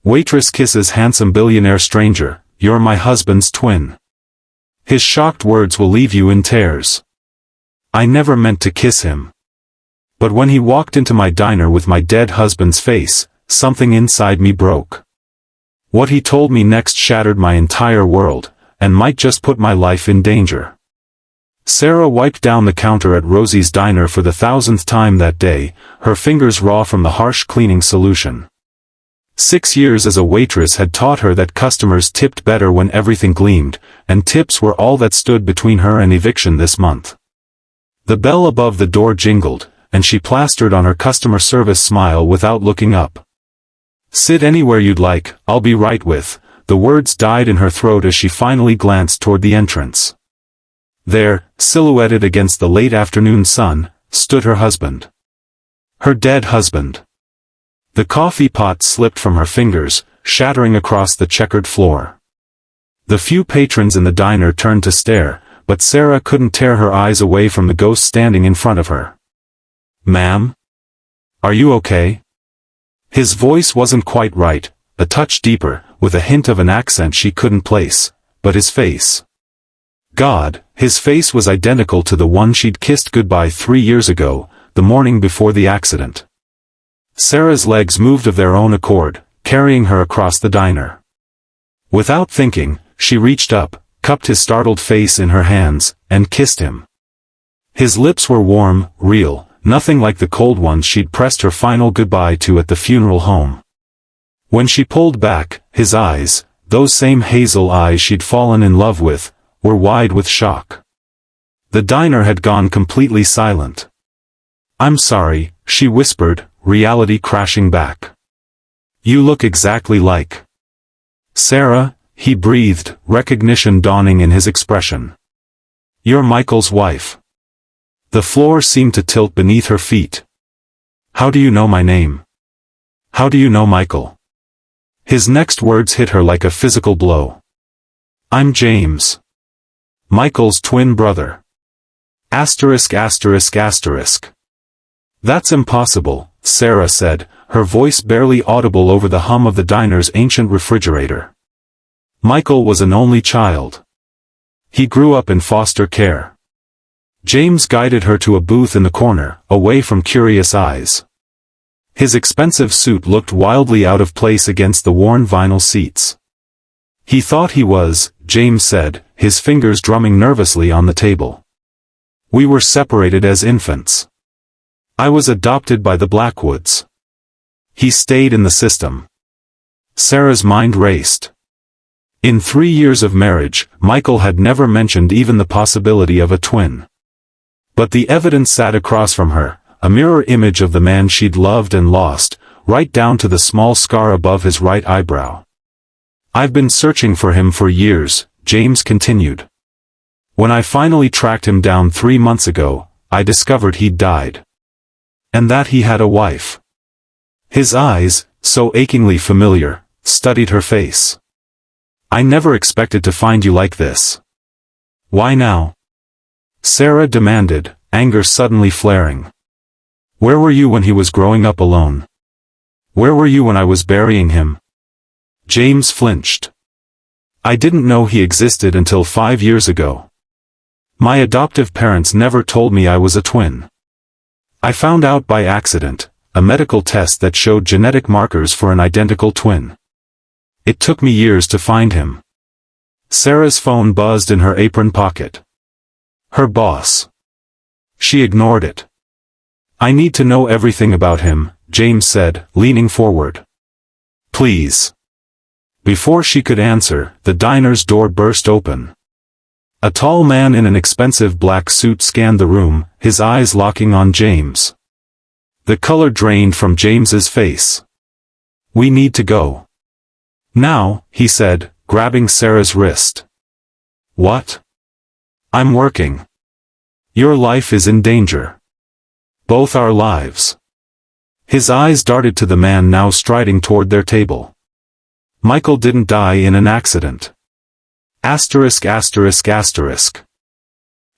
Waitress kisses handsome billionaire stranger, you're my husband's twin. His shocked words will leave you in tears. I never meant to kiss him. But when he walked into my diner with my dead husband's face, something inside me broke. What he told me next shattered my entire world, and might just put my life in danger. Sarah wiped down the counter at Rosie's diner for the 1000th time that day, her fingers raw from the harsh cleaning solution. 6 years as a waitress had taught her that customers tipped better when everything gleamed, and tips were all that stood between her and eviction this month. The bell above the door jingled, and she plastered on her customer service smile without looking up. Sit anywhere you'd like, I'll be right with. The words died in her throat as she finally glanced toward the entrance. There, silhouetted against the late afternoon sun, stood her husband. Her dead husband. The coffee pot slipped from her fingers, shattering across the checkered floor. The few patrons in the diner turned to stare, but Sarah couldn't tear her eyes away from the ghost standing in front of her. Ma'am? Are you okay? His voice wasn't quite right, a touch deeper, with a hint of an accent she couldn't place, but his face. God, his face was identical to the one she'd kissed goodbye 3 years ago, the morning before the accident. Sarah's legs moved of their own accord, carrying her across the diner. Without thinking, she reached up, cupped his startled face in her hands, and kissed him. His lips were warm, real, nothing like the cold ones she'd pressed her final goodbye to at the funeral home. When she pulled back, his eyes, those same hazel eyes she'd fallen in love with, were wide with shock. The diner had gone completely silent. I'm sorry, she whispered, reality crashing back. You look exactly like Sarah, he breathed, recognition dawning in his expression. You're Michael's wife. The floor seemed to tilt beneath her feet. How do you know my name? How do you know Michael? His next words hit her like a physical blow. I'm James. Michael's twin brother. Asterisk asterisk asterisk. That's impossible, Sarah said, her voice barely audible over the hum of the diner's ancient refrigerator. Michael was an only child. He grew up in foster care. James guided her to a booth in the corner, away from curious eyes. His expensive suit looked wildly out of place against the worn vinyl seats. He thought he was, James said, his fingers drumming nervously on the table. We were separated as infants. I was adopted by the Blackwoods. He stayed in the system. Sarah's mind raced. In 3 years of marriage, Michael had never mentioned even the possibility of a twin. But the evidence sat across from her, a mirror image of the man she'd loved and lost, right down to the small scar above his right eyebrow. I've been searching for him for years, James continued. When I finally tracked him down 3 months ago, I discovered he'd died. And that he had a wife. His eyes, so achingly familiar, studied her face. I never expected to find you like this. Why now? Sarah demanded, anger suddenly flaring. Where were you when he was growing up alone? Where were you when I was burying him? James flinched. I didn't know he existed until 5 years ago. My adoptive parents never told me I was a twin. I found out by accident, a medical test that showed genetic markers for an identical twin. It took me years to find him. Sarah's phone buzzed in her apron pocket. Her boss. She ignored it. I need to know everything about him, James said, leaning forward. Please. Before she could answer, the diner's door burst open. A tall man in an expensive black suit scanned the room, his eyes locking on James. The color drained from James's face. We need to go. Now, he said, grabbing Sarah's wrist. What? I'm working. Your life is in danger. Both our lives. His eyes darted to the man now striding toward their table. Michael didn't die in an accident. Asterisk asterisk asterisk.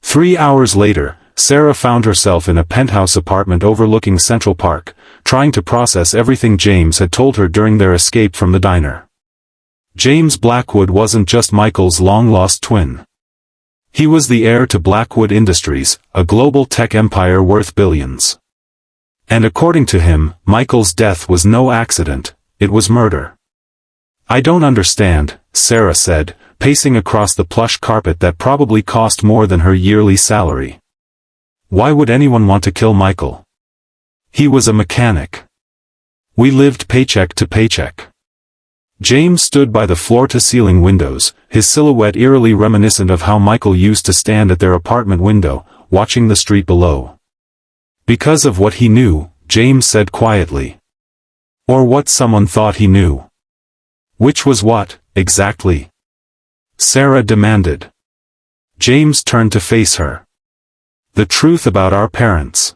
3 hours later, Sarah found herself in a penthouse apartment overlooking Central Park, trying to process everything James had told her during their escape from the diner. James Blackwood wasn't just Michael's long-lost twin. He was the heir to Blackwood Industries, a global tech empire worth billions. And according to him, Michael's death was no accident, it was murder. "I don't understand," Sarah said, pacing across the plush carpet that probably cost more than her yearly salary. "Why would anyone want to kill Michael? He was a mechanic. We lived paycheck to paycheck." James stood by the floor-to-ceiling windows, his silhouette eerily reminiscent of how Michael used to stand at their apartment window, watching the street below. "Because of what he knew," James said quietly. "Or what someone thought he knew." "Which was what, exactly?" Sarah demanded. James turned to face her. "The truth about our parents.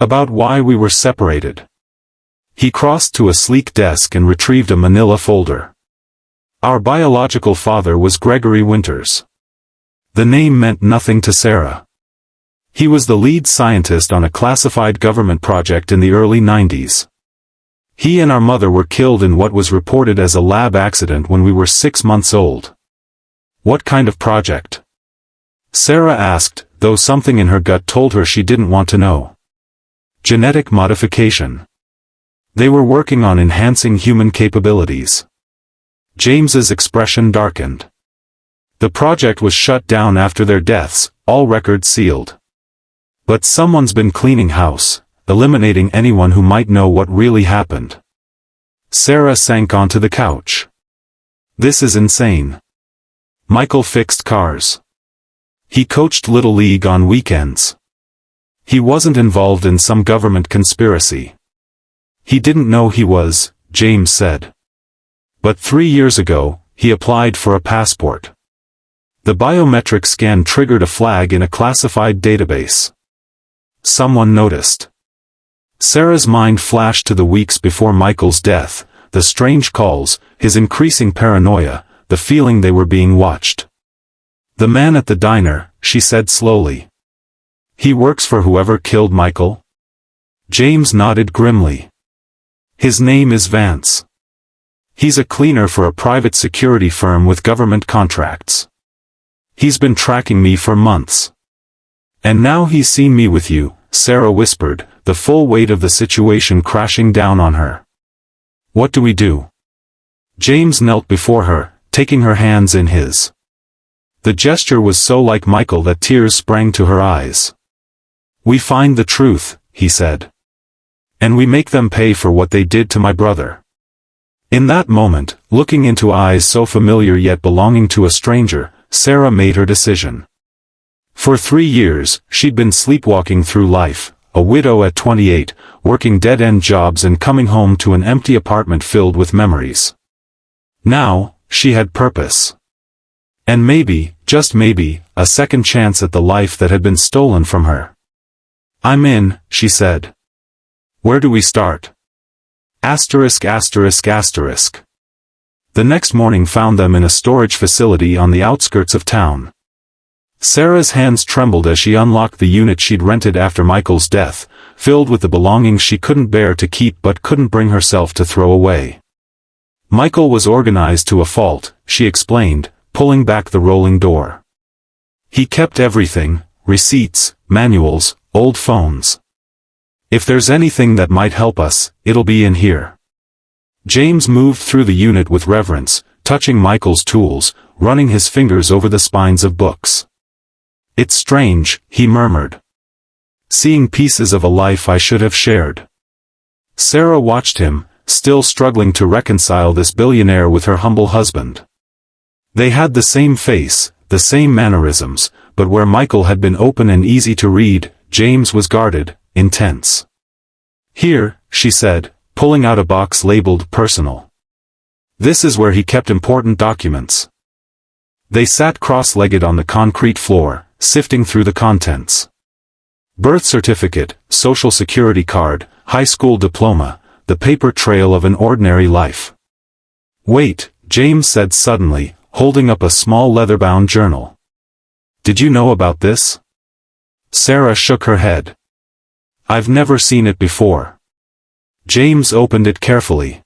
About why we were separated." He crossed to a sleek desk and retrieved a manila folder. "Our biological father was Gregory Winters." The name meant nothing to Sarah. He was the lead scientist on a classified government project in the early 90s. He and our mother were killed in what was reported as a lab accident when we were 6 months old. "What kind of project?" Sarah asked, though something in her gut told her she didn't want to know. "Genetic modification. They were working on enhancing human capabilities." James's expression darkened. "The project was shut down after their deaths, all records sealed. But someone's been cleaning house, eliminating anyone who might know what really happened." Sarah sank onto the couch. "This is insane." Michael fixed cars. He coached Little League on weekends. He wasn't involved in some government conspiracy. "He didn't know he was," James said. "But 3 years ago, he applied for a passport. The biometric scan triggered a flag in a classified database. Someone noticed." Sarah's mind flashed to the weeks before Michael's death, the strange calls, his increasing paranoia, the feeling they were being watched. "The man at the diner," she said slowly. "He works for whoever killed Michael?" James nodded grimly. "His name is Vance. He's a cleaner for a private security firm with government contracts. He's been tracking me for months. And now he's seen me with you," Sarah whispered, the full weight of the situation crashing down on her. "What do we do?" James knelt before her, taking her hands in his. The gesture was so like Michael that tears sprang to her eyes. "We find the truth," he said. "And we make them pay for what they did to my brother." In that moment, looking into eyes so familiar yet belonging to a stranger, Sarah made her decision. For 3 years, she'd been sleepwalking through life, a widow at 28, working dead-end jobs and coming home to an empty apartment filled with memories. Now, she had purpose. And maybe, just maybe, a second chance at the life that had been stolen from her. "I'm in," she said. "Where do we start?" ******. The next morning found them in a storage facility on the outskirts of town. Sarah's hands trembled as she unlocked the unit she'd rented after Michael's death, filled with the belongings she couldn't bear to keep but couldn't bring herself to throw away. Michael was organized to a fault, she explained, pulling back the rolling door. He kept everything, receipts, manuals, old phones. "If there's anything that might help us, it'll be in here." James moved through the unit with reverence, touching Michael's tools, running his fingers over the spines of books. "It's strange," he murmured. "Seeing pieces of a life I should have shared." Sarah watched him, still struggling to reconcile this billionaire with her humble husband. They had the same face, the same mannerisms, but where Michael had been open and easy to read, James was guarded, intense. "Here," she said, pulling out a box labeled personal. "This is where he kept important documents." They sat cross-legged on the concrete floor, sifting through the contents. Birth certificate, social security card, high school diploma, the paper trail of an ordinary life. "Wait," James said suddenly, holding up a small leather-bound journal. "Did you know about this?" Sarah shook her head. "I've never seen it before." James opened it carefully.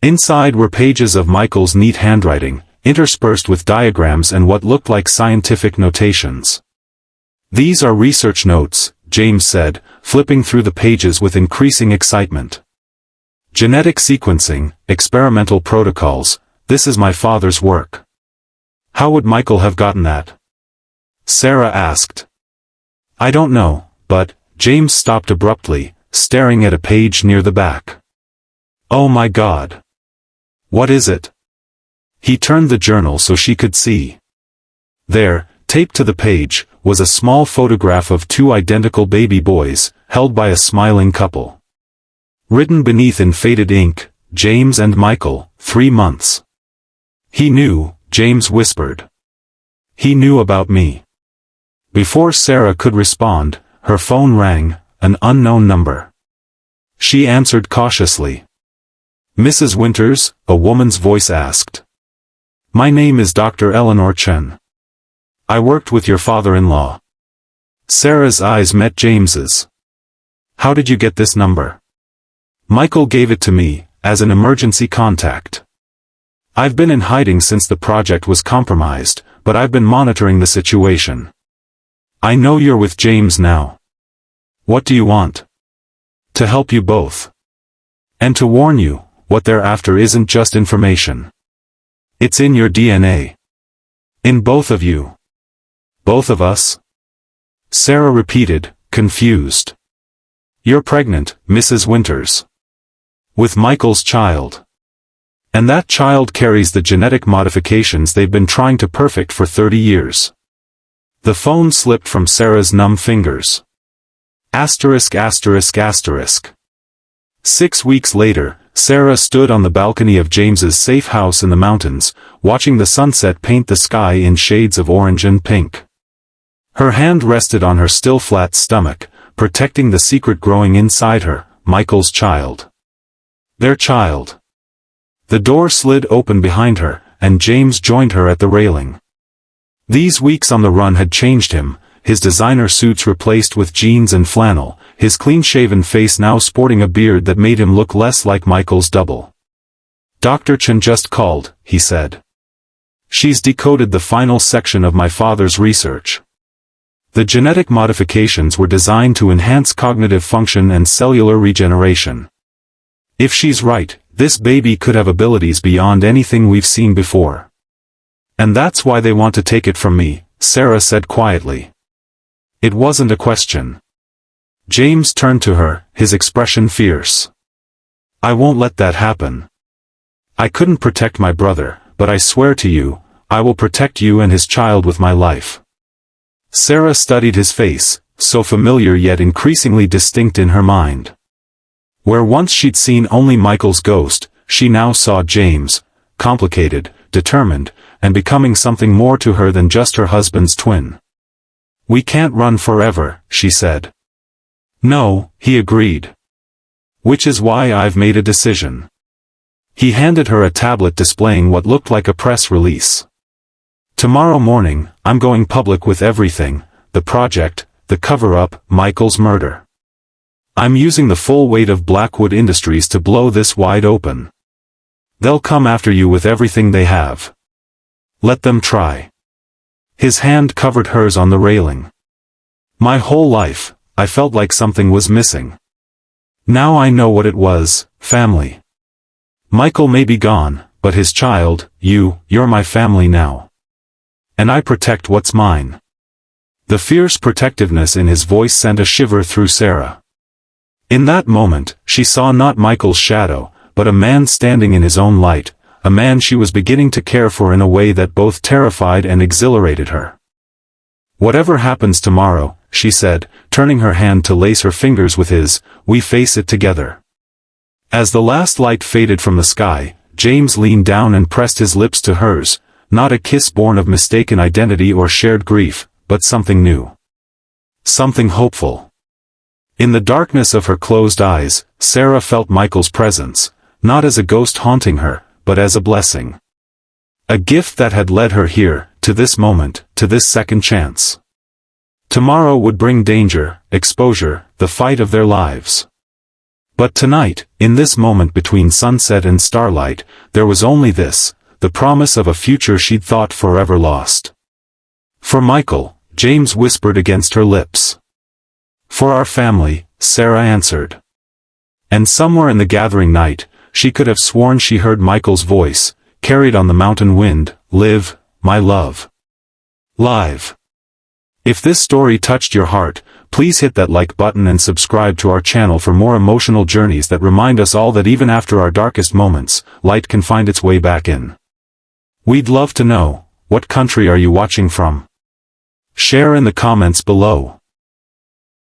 Inside were pages of Michael's neat handwriting, interspersed with diagrams and what looked like scientific notations. "These are research notes," James said, flipping through the pages with increasing excitement. "Genetic sequencing, experimental protocols, this is my father's work." "How would Michael have gotten that?" Sarah asked. "I don't know, but," James stopped abruptly, staring at a page near the back. "Oh my God! What is it?" He turned the journal so she could see. There, taped to the page, was a small photograph of two identical baby boys, held by a smiling couple. Written beneath in faded ink, "James and Michael, 3 months." "He knew," James whispered. "He knew about me." Before Sarah could respond, her phone rang, an unknown number. She answered cautiously. "Mrs. Winters?" a woman's voice asked. "My name is Dr. Eleanor Chen. I worked with your father-in-law." Sarah's eyes met James's. "How did you get this number?" "Michael gave it to me, as an emergency contact. I've been in hiding since the project was compromised, but I've been monitoring the situation. I know you're with James now. What do you want?" "To help you both. And to warn you, what they're after isn't just information. It's in your DNA. In both of you." "Both of us?" Sarah repeated, confused. "You're pregnant, Mrs. Winters. With Michael's child. And that child carries the genetic modifications they've been trying to perfect for 30 years. The phone slipped from Sarah's numb fingers. Asterisk asterisk asterisk. 6 weeks later, Sarah stood on the balcony of James's safe house in the mountains, watching the sunset paint the sky in shades of orange and pink. Her hand rested on her still flat stomach, protecting the secret growing inside her, Michael's child. Their child. The door slid open behind her, and James joined her at the railing. These weeks on the run had changed him, his designer suits replaced with jeans and flannel, his clean-shaven face now sporting a beard that made him look less like Michael's double. "Dr. Chen just called," he said. "She's decoded the final section of my father's research. The genetic modifications were designed to enhance cognitive function and cellular regeneration. If she's right, this baby could have abilities beyond anything we've seen before. And that's why they want to take it from me," Sarah said quietly. It wasn't a question. James turned to her, his expression fierce. "I won't let that happen. I couldn't protect my brother, but I swear to you, I will protect you and his child with my life." Sarah studied his face, so familiar yet increasingly distinct in her mind. Where once she'd seen only Michael's ghost, she now saw James, complicated, determined, and becoming something more to her than just her husband's twin. "We can't run forever," she said. "No," he agreed. "Which is why I've made a decision." He handed her a tablet displaying what looked like a press release. "Tomorrow morning, I'm going public with everything, the project, the cover-up, Michael's murder. I'm using the full weight of Blackwood Industries to blow this wide open. They'll come after you with everything they have. Let them try." His hand covered hers on the railing. "My whole life, I felt like something was missing. Now I know what it was, family. Michael may be gone, but his child, you're my family now. And I protect what's mine." The fierce protectiveness in his voice sent a shiver through Sarah. In that moment, she saw not Michael's shadow, but a man standing in his own light, a man she was beginning to care for in a way that both terrified and exhilarated her. "Whatever happens tomorrow," she said, turning her hand to lace her fingers with his, "we face it together." As the last light faded from the sky, James leaned down and pressed his lips to hers, not a kiss born of mistaken identity or shared grief, but something new. Something hopeful. In the darkness of her closed eyes, Sarah felt Michael's presence, not as a ghost haunting her, but as a blessing. A gift that had led her here, to this moment, to this second chance. Tomorrow would bring danger, exposure, the fight of their lives. But tonight, in this moment between sunset and starlight, there was only this, the promise of a future she'd thought forever lost. For Michael, James whispered against her lips. For our family, Sarah answered. And somewhere in the gathering night, she could have sworn she heard Michael's voice, carried on the mountain wind, "Live, my love. Live." If this story touched your heart, please hit that like button and subscribe to our channel for more emotional journeys that remind us all that even after our darkest moments, light can find its way back in. We'd love to know, what country are you watching from? Share in the comments below.